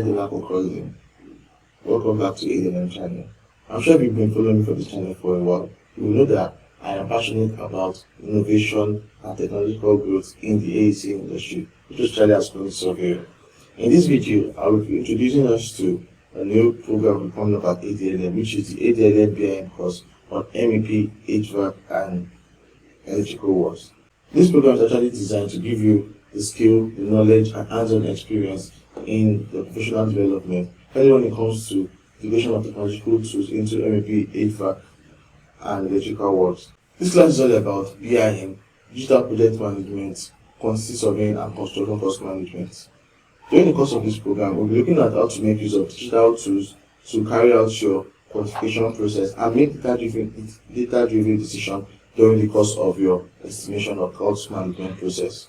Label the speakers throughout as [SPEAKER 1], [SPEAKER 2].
[SPEAKER 1] Calling. Welcome back to ADLM channel. I'm sure you've been following me for this channel for a while. You will know that I am passionate about innovation and technological growth in the AEC industry, which is Charlie as a surveyor. In this video, I will be introducing us to a new program coming up at ADLM, which is the ADLM BIM course on MEP, HVAC, and electrical works. This program is actually designed to give you the skill, the knowledge, and hands-on experience in the professional development, especially when it comes to the integration of technological tools into MEP, HVAC, and electrical works. This class is all about BIM, digital project management, quantity surveying, and construction cost management. During the course of this program, we'll be looking at how to make use of digital tools to carry out your quantification process and make data-driven decisions during the course of your estimation or cost management process.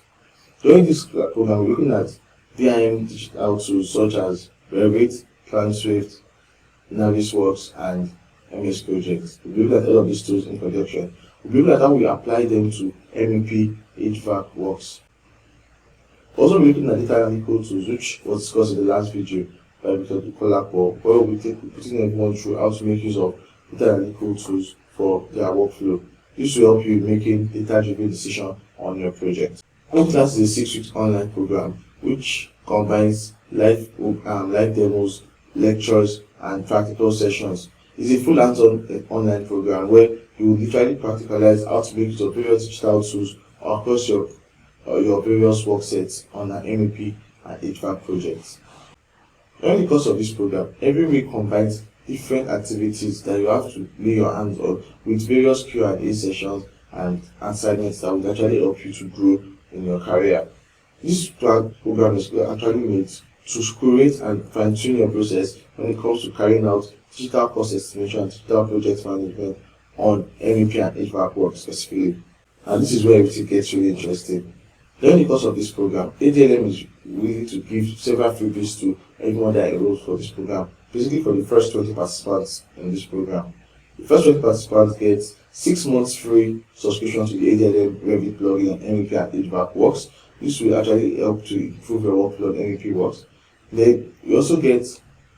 [SPEAKER 1] During this program, we're looking at BIM digital tools such as Revit, Planswift, Navisworks, and MS Project. We'll look at all of these tools in conjunction. We'll look at how we apply them to MEP HVAC works. Also, we're looking at data analytical tools, which was discussed in the last video by Dr. Kolapo, where we'll be putting everyone through how to make use of data analytical tools for their workflow. This will help you making data-driven decisions on your project. Our class is a 6-week online program which combines live demos, lectures, and practical sessions. It's a full hands-on online program where you will literally practicalize how to make use of various digital tools across your various work sets on an MEP and HVAC projects. During the course of this program, every week combines different activities that you have to lay your hands on with various Q&A sessions and assignments that will actually help you to grow in your career. This program is actually made to create and fine-tune your process when it comes to carrying out digital cost estimation and digital project management on MEP and HVAC work specifically. And this is where everything gets really interesting. During the course of this program, ADLM is willing to give several freebies to everyone that enrolls for this program, basically for the first 20 participants in this program. The first 20 participants get 6 months free subscription to the ADLM Revit plugin on MEP and HVAC works. This will actually help to improve your workflow on MEP works. Then you also get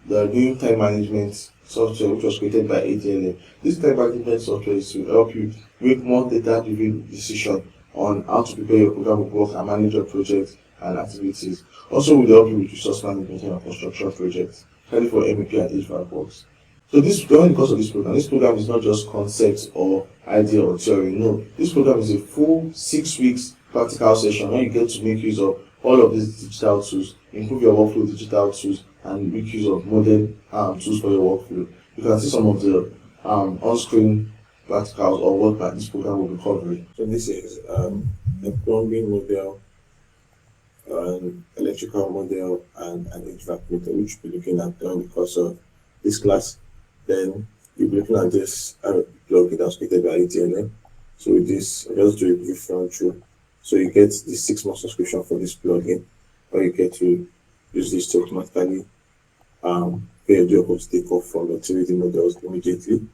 [SPEAKER 1] the new time management software which was created by ADLM. This time management software is to help you make more data-driven decisions on how to prepare your program of work and manage your projects and activities. Also will help you with resource management and construction projects, especially for MEP and HVAC works. So during the course of this program is not just concepts or idea or theory. No, this program is a full 6 weeks practical session where you get to make use of all of these digital tools, improve your workflow with digital tools, and make use of modern tools for your workflow. You can see some of the on-screen practicals or what that this program will be covering. So this is a plumbing model, an electrical model, and an HVAC model, which we'll be looking at during the course of this class. Then you'll be looking at this plugin that's created by ADLM. So with this, I'll just do a brief run through. So you get the 6 month subscription for this plugin, or you get to use this to automatically pay your job to take off from the 3D models immediately.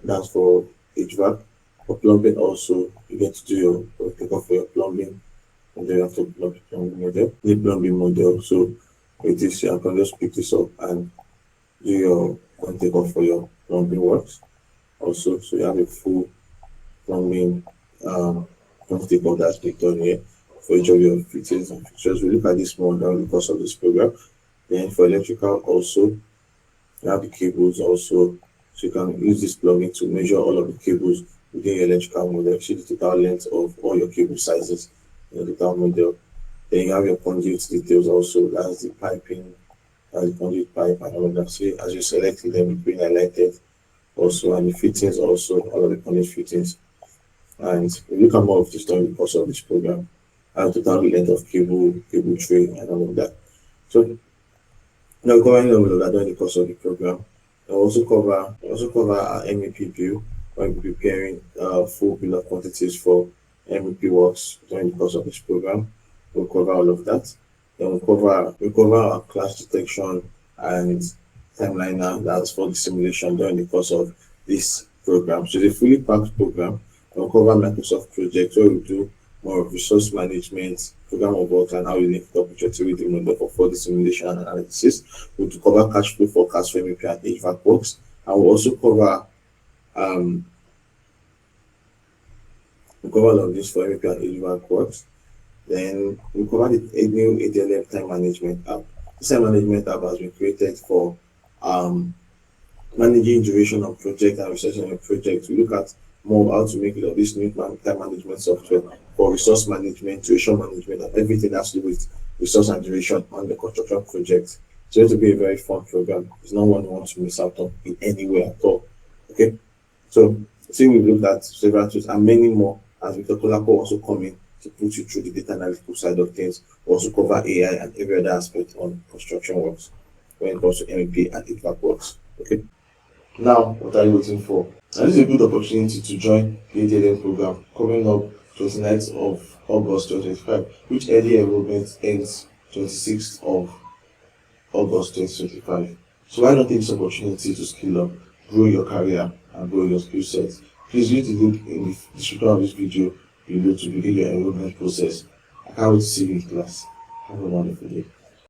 [SPEAKER 1] That's for HVAC. For plumbing also, you get to do your take off for your plumbing, and then after the plumbing model. So with this, you can just pick this up and do your take off for your plumbing works. Also, so you have a full plumbing take off that's done here for each of your fittings and fixtures. We look at this more during the course of this program. Then for electrical also, you have the cables also. So you can use this plugin to measure all of the cables within your electrical model. See the total length of all your cable sizes in the total model. Then you have your conduit details also. That's the piping, that's the conduit pipe and all of that. So as you select them, it's being highlighted also, and the fittings also, all of the conduit fittings. And we look at more of this during the course of this program, and total length of cable tray, and all of that. So now covering all of that during the course of the program. I also cover our MEP view when we're preparing full bill of quantities for MEP works during the course of this program. We'll cover all of that. Then we'll cover our clash detection and timeliner, that's for the simulation during the course of this program. So it's a fully packed program. We'll cover Microsoft projects where we do more of resource management, program of work, and how you link it up with your 3D model for the simulation and analysis. We'll cover cash flow forecast for MEP and HVAC works, and we'll also cover all of this for MEP and HVAC works. Then we cover a new ADLM time management app. This time management app has been created for managing duration of project and researching a project. We look at more how to make it of this new time management software for resource management, duration management, and everything has to do with resource and duration on the construction project. It's going to be a very fun program. It's not one you want to miss out on in any way at all. Okay, so see, we've looked at several tools and many more as Victor Kolako also come in to put you through the data analytical side of things. We also cover AI and every other aspect on construction works when it comes to MEP and HVAC works. Okay. Now, what are you waiting for? And this is a good opportunity to join the ADLM program coming up 29th of August 2025, which early enrollment ends 26th of August 2025. So why not take this opportunity to skill up, grow your career, and grow your skill sets? Please use the link in the description of this video below to begin your enrollment process. I can't wait to see you in class. Have a wonderful day.